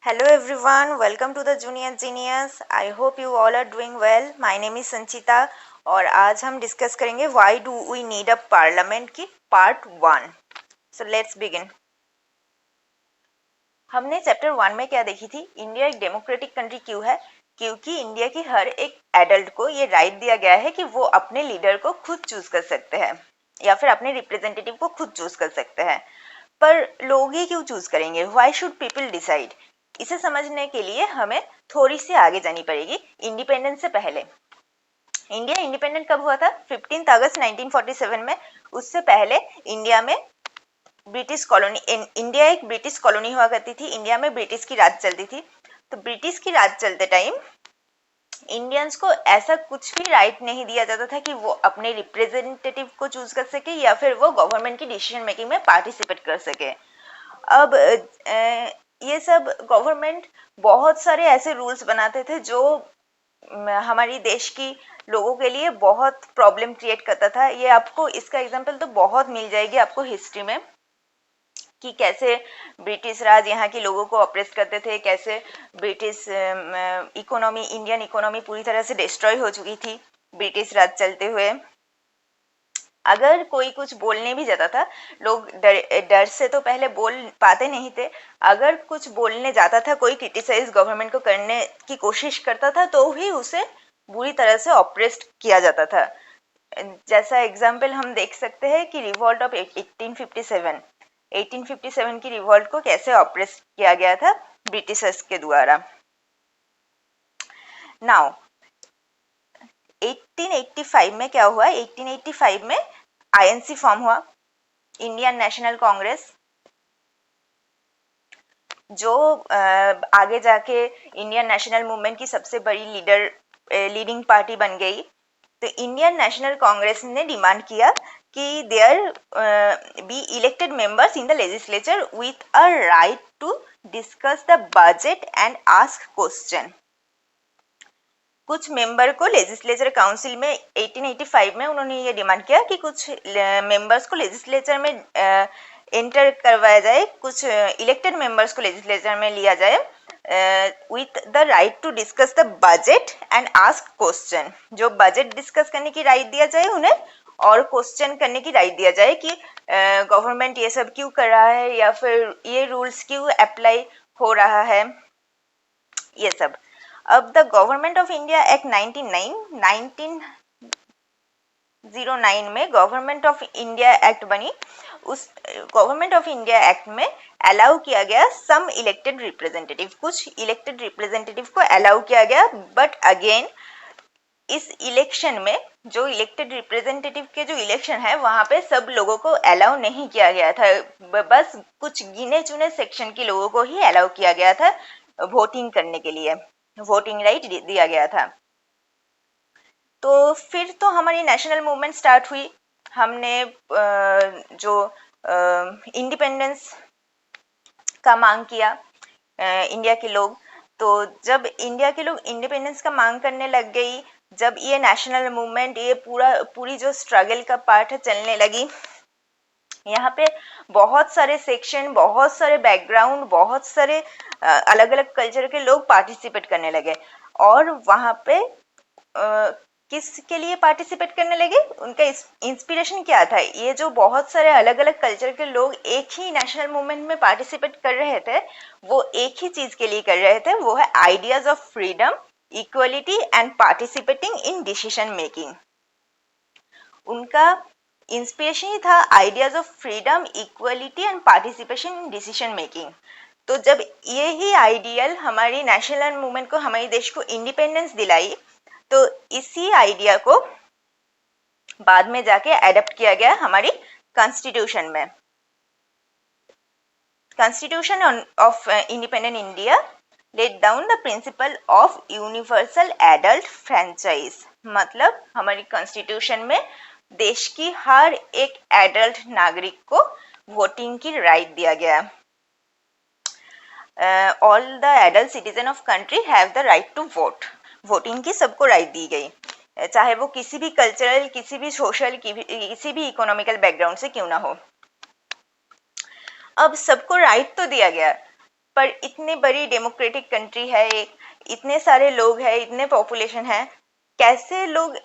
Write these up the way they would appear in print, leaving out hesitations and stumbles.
Hello everyone, welcome to the Junior Genius. I hope you all are doing well. My name is संचिता और आज हम discuss करेंगे Why do we need a parliament की part 1. So let's begin. हमने chapter 1 में क्या देखी थी? इंडिया एक डेमोक्रेटिक कंट्री क्यों है? क्योंकि इंडिया की हर एक एडल्ट को ये राइट दिया गया है कि वो अपने लीडर को खुद चूज कर सकते हैं या फिर अपने रिप्रेजेंटेटिव को खुद चूज कर सकते हैं. पर लोग ही क्यों चूज करेंगे? Why should people decide? इसे समझने के लिए हमें थोड़ी सी आगे जानी पड़ेगी इंडिपेंडेंस से पहले. इंडिया इंडिपेंडेंट कब हुआ था? 15 अगस्त 1947 में. उससे पहले इंडिया में ब्रिटिश कॉलोनी, इंडिया एक ब्रिटिश कॉलोनी हुआ करती थी. इंडिया में ब्रिटिश की राज चलती थी. तो ब्रिटिश की राज चलते टाइम इंडियंस को ऐसा कुछ भी राइट नहीं दिया जाता था कि वो अपने रिप्रेजेंटेटिव को चूज कर सके या फिर वो गवर्नमेंट की डिसीजन मेकिंग में पार्टिसिपेट कर सके. अब ये सब गवर्नमेंट बहुत सारे ऐसे रूल्स बनाते थे जो हमारी देश की लोगों के लिए बहुत प्रॉब्लम क्रिएट करता था. ये आपको इसका एग्जांपल तो बहुत मिल जाएगी आपको हिस्ट्री में कि कैसे ब्रिटिश राज यहाँ के लोगों को ऑपरेस करते थे, कैसे ब्रिटिश इकोनॉमी, इंडियन इकोनॉमी पूरी तरह से डिस्ट्रॉय हो चुकी थी ब्रिटिश राज चलते हुए. अगर कोई कुछ बोलने भी जाता था, लोग डर से तो पहले बोल पाते नहीं थे. अगर कुछ बोलने जाता था, कोई क्रिटिसाइज गवर्नमेंट को करने की कोशिश करता था तो ही उसे बुरी तरह से ऑप्रेस्ड किया जाता था. जैसा एग्जाम्पल हम देख सकते हैं कि रिवॉल्ट ऑफ 1857 की रिवॉल्ट को कैसे ऑप्रेस किया गया था ब्रिटिशर्स के द्वारा. नाउ 1885 में क्या हुआ? 1885 में आईएनसी फॉर्म हुआ, इंडियन नेशनल कांग्रेस, जो आगे जाके इंडियन नेशनल मूवमेंट की सबसे बड़ी लीडिंग पार्टी बन गई. तो इंडियन नेशनल कांग्रेस ने डिमांड किया कि there be elected members in the legislature with a right to discuss the budget and ask question. कुछ मेंबर को लेजिस्लेचर काउंसिल में 1885 में उन्होंने ये डिमांड किया कि कुछ मेंबर्स को लेजिस्लेचर में एंटर करवाया जाए, कुछ इलेक्टेड मेंबर्स को लेजिस्लेचर में लिया जाए with the right to discuss the budget and ask question. जो बजट डिस्कस करने की राइट दिया जाए उन्हें और क्वेश्चन करने की राइट दिया जाए कि गवर्नमेंट ये सब क्यों कर रहा है या फिर ये रूल्स क्यों अप्लाई हो रहा है, ये सब. अब the government of India act 1909 में गवर्नमेंट ऑफ इंडिया एक्ट बनी. उस गवर्नमेंट ऑफ इंडिया एक्ट में अलाउ किया गया सम इलेक्टेड रिप्रेजेंटेटिव, कुछ इलेक्टेड रिप्रेजेंटेटिव को अलाउ किया गया. बट अगेन इस इलेक्शन में जो इलेक्टेड रिप्रेजेंटेटिव के जो इलेक्शन है वहां पे सब लोगों को अलाउ नहीं किया गया था. बस कुछ गिने चुने सेक्शन के लोगों को ही अलाउ किया गया था वोटिंग करने के लिए, वोटिंग राइट दिया गया था. तो फिर तो हमारी नेशनल मूवमेंट स्टार्ट हुई. हमने जो इंडिपेंडेंस का मांग किया इंडिया के लोग. तो जब इंडिया के लोग इंडिपेंडेंस का मांग करने लग गई, जब ये नेशनल मूवमेंट, ये पूरी जो स्ट्रगल का पार्ट है चलने लगी, यहाँ पे बहुत सारे सेक्शन, बहुत सारे बैकग्राउंड, बहुत सारे अलग अलग कल्चर के लोग पार्टिसिपेट करने लगे. और वहाँ पे किसके लिए पार्टिसिपेट करने लगे? उनका इंस्पिरेशन क्या था? ये जो बहुत सारे अलग अलग कल्चर के लोग एक ही नेशनल मूवमेंट में पार्टिसिपेट कर रहे थे, वो एक ही चीज के लिए कर रहे थे, वो है ideas of freedom, equality and participating in decision making. उनका इंस्पिरेशन ही था ideas of freedom, equality and participation in decision making. तो जब ये ही आइडियल हमारी नेशनल मूवमेंट को, हमारे देश को इंडिपेंडेंस दिलाई, तो इसी आइडिया को बाद में जाके एडप्ट किया गया हमारी कॉन्स्टिट्यूशन में. Constitution of independent India laid down the principle of universal adult franchise. मतलब हमारी कॉन्स्टिट्यूशन में देश की हर एक एडल्ट नागरिक को वोटिंग की राइट दिया गया. All the adult citizen of country have the right to vote. Voting की सबको राइट दी गई, चाहे वो किसी भी कल्चरल, किसी भी सोशल, किसी भी इकोनॉमिकल बैकग्राउंड से क्यों ना हो. अब सबको राइट तो दिया गया, पर इतनी बड़ी डेमोक्रेटिक कंट्री है, इतने सारे लोग हैं, इतने पॉपुलेशन है, कैसे लोग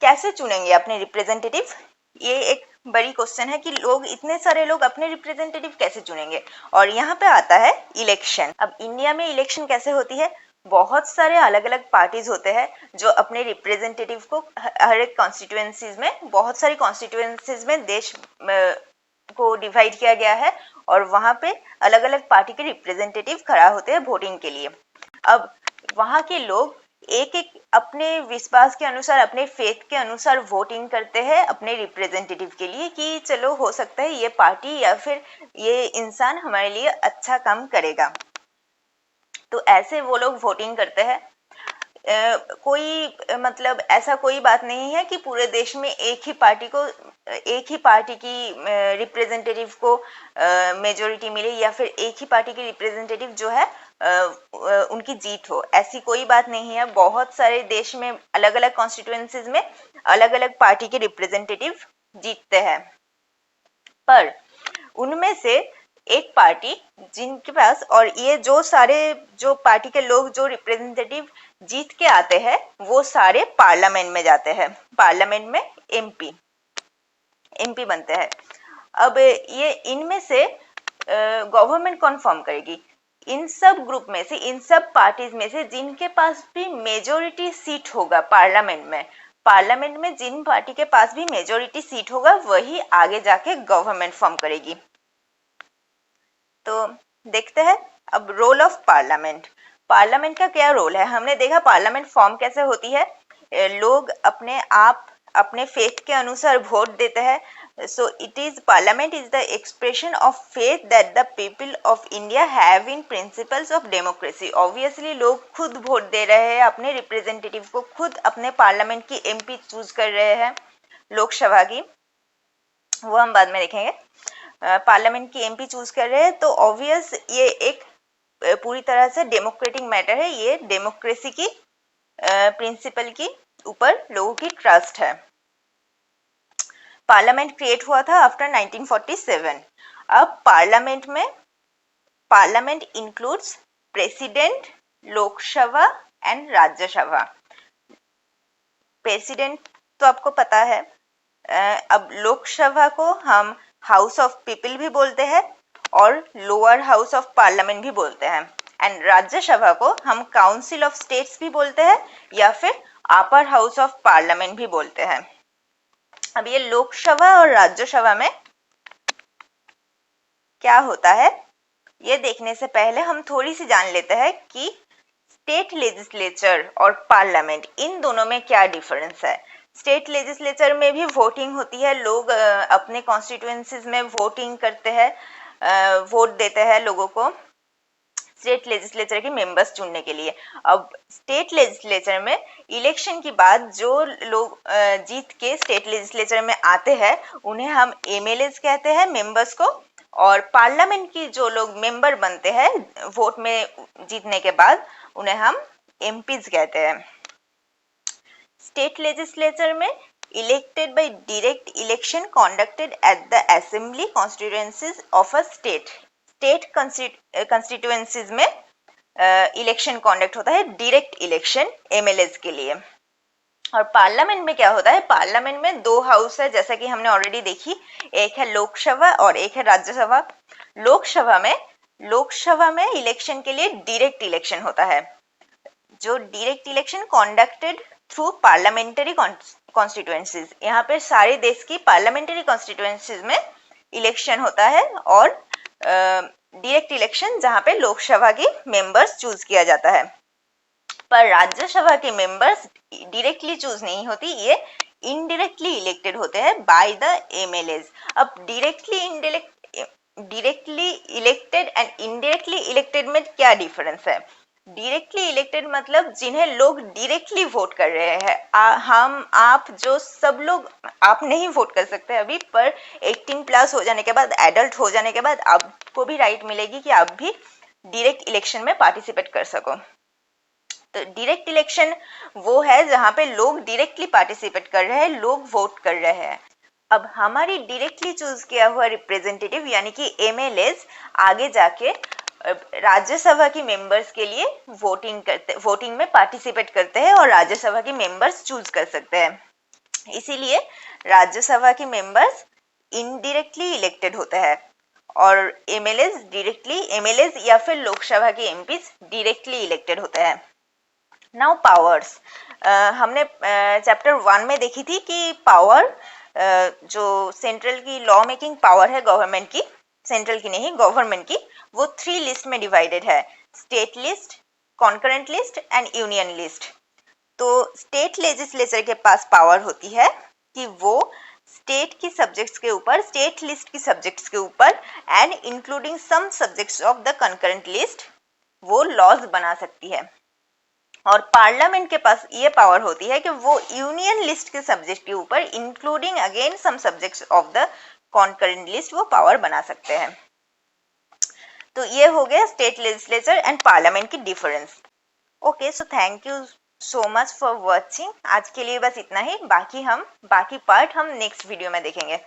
कैसे चुनेंगे अपने रिप्रेजेंटेटिव? ये एक बड़ी क्वेश्चन है कि लोग, इतने सारे लोग अपने रिप्रेजेंटेटिव कैसे चुनेंगे। और यहाँ पे आता है इलेक्शन। अब इंडिया में इलेक्शन कैसे होती है? बहुत सारे अलग अलग पार्टीज होते हैं जो अपने रिप्रेजेंटेटिव को हर एक कॉन्स्टिट्यूएंसीज में, बहुत सारी कॉन्स्टिट्यूएंसीज में देश को डिवाइड किया गया है और वहां पे अलग अलग पार्टी के रिप्रेजेंटेटिव खड़ा होते हैं वोटिंग के लिए। अब वहां के लोग एक एक अपने विश्वास के अनुसार, अपने फेथ के अनुसार वोटिंग करते हैं अपने रिप्रेजेंटेटिव के लिए कि चलो हो सकता है ये पार्टी या फिर ये इंसान हमारे लिए अच्छा काम करेगा। तो ऐसे वो लोग वोटिंग करते हैं। कोई मतलब ऐसा कोई बात नहीं है कि पूरे देश में एक ही पार्टी की रिप्रेजेंटेटिव को मेजोरिटी मिले या फिर एक ही पार्टी की रिप्रेजेंटेटिव जो है उनकी जीत हो, ऐसी कोई बात नहीं है। बहुत सारे देश में अलग अलग कॉन्स्टिट्यूएंसीज में अलग अलग पार्टी के रिप्रेजेंटेटिव जीतते हैं, पर उनमें से एक पार्टी जिनके पास, और ये जो पार्टी के लोग जो रिप्रेजेंटेटिव जीत के आते हैं वो सारे पार्लियामेंट में जाते हैं, पार्लियामेंट में एमपी बनते हैं। अब ये इनमें से गवर्नमेंट कौन फॉर्म करेगी? इन सब ग्रुप में से, इन सब पार्टीज में से जिनके पास भी मेजोरिटी सीट होगा पार्लियामेंट में जिन पार्टी के पास भी मेजोरिटी सीट होगा वही आगे जाके गवर्नमेंट फॉर्म करेगी। तो देखते हैं अब रोल ऑफ पार्लियामेंट का क्या रोल है। हमने देखा पार्लियामेंट फॉर्म कैसे होती है, लोग अपने फेथ के अनुसार वोट देते हैं। So parliament is the expression of faith that the people of India have in principles of democracy. Obviously लोग खुद वोट दे रहे हैं अपने रिप्रेजेंटेटिव को, खुद अपने पार्लियामेंट की एमपी चूज कर रहे हैं, लोकसभा की, वो हम बाद में देखेंगे। पार्लियामेंट की एमपी चूज कर रहे हैं, तो ऑब्वियस ये एक पूरी तरह से डेमोक्रेटिक मैटर है, ये डेमोक्रेसी की प्रिंसिपल की ऊपर लोगों की ट्रस्ट है। पार्लियामेंट क्रिएट हुआ था आफ्टर 1947। अब parliament includes president, Lok Sabha and Rajya Sabha. President तो आपको पता है। अब लोकसभा को हम हाउस ऑफ पीपल भी बोलते हैं और लोअर हाउस ऑफ पार्लियामेंट भी बोलते हैं, एंड राज्यसभा को हम काउंसिल ऑफ स्टेट्स भी बोलते हैं या फिर अपर हाउस ऑफ पार्लियामेंट भी बोलते हैं। अब ये लोकसभा और राज्यसभा में क्या होता है ये देखने से पहले हम थोड़ी सी जान लेते हैं कि स्टेट लेजिस्लेचर और पार्लियामेंट, इन दोनों में क्या डिफरेंस है। स्टेट लेजिस्लेचर में भी वोटिंग होती है, लोग अपने कॉन्स्टिट्यूएंसीज में वोटिंग करते हैं, वोट देते हैं लोगों को स्टेट लेजिस्लेचर के मेंबर्स चुनने के लिए। अब स्टेट लेजिस्लेचर में इलेक्शन के बाद जो लोग जीत के स्टेट लेजिस्लेचर में आते हैं उन्हें हम एमएलएज कहते हैं, मेंबर्स को, और पार्लियामेंट की जो लोग मेंबर बनते हैं वोट में जीतने के बाद उन्हें हम एमपीज कहते हैं। स्टेट लेजिस्लेचर में elected by direct election conducted at the assembly constituencies of a state constituencies में इलेक्शन कंडक्ट होता है, डायरेक्ट इलेक्शन एमएलएज के लिए। और पार्लियामेंट में क्या होता है, पार्लियामेंट में दो हाउस है जैसा कि हमने ऑलरेडी देखी, एक है लोकसभा और एक है राज्यसभा। लोकसभा में इलेक्शन के लिए डायरेक्ट इलेक्शन होता है, जो direct election conducted through parliamentary constituencies. यहाँ पे सारे देश की पार्लियामेंट्री कॉन्स्टिट्यूएंसीज में इलेक्शन होता है और डायरेक्ट इलेक्शन जहाँ पे लोकसभा की मेंबर्स चूज किया जाता है। पर राज्यसभा के मेंबर्स डायरेक्टली चूज नहीं होती, ये इनडायरेक्टली इलेक्टेड होते हैं बाय द एमएलएज। अब directly elected and indirectly elected में क्या डिफरेंस है? डायरेक्टली इलेक्टेड मतलब जिन्हें लोग डायरेक्टली वोट कर रहे हैं। आप जो सब लोग, आप नहीं वोट कर सकते अभी, पर 18 प्लस हो जाने के बाद, एडल्ट हो जाने के बाद आपको भी राइट मिलेगी कि आप भी डायरेक्ट इलेक्शन में पार्टिसिपेट कर सको। तो डायरेक्ट इलेक्शन वो है जहाँ पे लोग डायरेक्टली पार्टिसिपेट कर रहे हैं, लोग वोट कर रहे हैं। अब हमारी डायरेक्टली चूज किया हुआ रिप्रेजेंटेटिव यानी कि एमएलएज आगे जाके राज्यसभा की मेंबर्स के लिए वोटिंग में पार्टिसिपेट करते हैं और राज्यसभा की मेंबर्स चूज कर सकते हैं। इसीलिए राज्यसभा की मेंबर्स इनडायरेक्टली इलेक्टेड होते हैं और एमएलएज या फिर लोकसभा के एमपीज डायरेक्टली इलेक्टेड होते हैं। नाउ पावर्स, हमने चैप्टर 1 में देखी थी कि पावर जो सेंट्रल की लॉ मेकिंग पावर है गवर्नमेंट की, सेंट्रल की नहीं गवर्नमेंट की, वो 3 लिस्ट में डिवाइडेड है, state list, concurrent list and union list. तो स्टेट लेजिस्लेचर के पास पावर होती है कि वो स्टेट की सब्जेक्ट्स के ऊपर, स्टेट लिस्ट की सब्जेक्ट्स के ऊपर and including some subjects of the concurrent list वो लॉज बना सकती है। और पार्लियामेंट के पास ये पावर होती है कि वो यूनियन लिस्ट के सब्जेक्ट के ऊपर including again some subjects of the concurrent list वो पावर बना सकते हैं। तो ये हो गया स्टेट लेजिस्लेचर एंड पार्लियामेंट की difference. Okay, so thank you so much for watching. आज के लिए बस इतना ही, बाकी पार्ट हम नेक्स्ट वीडियो में देखेंगे।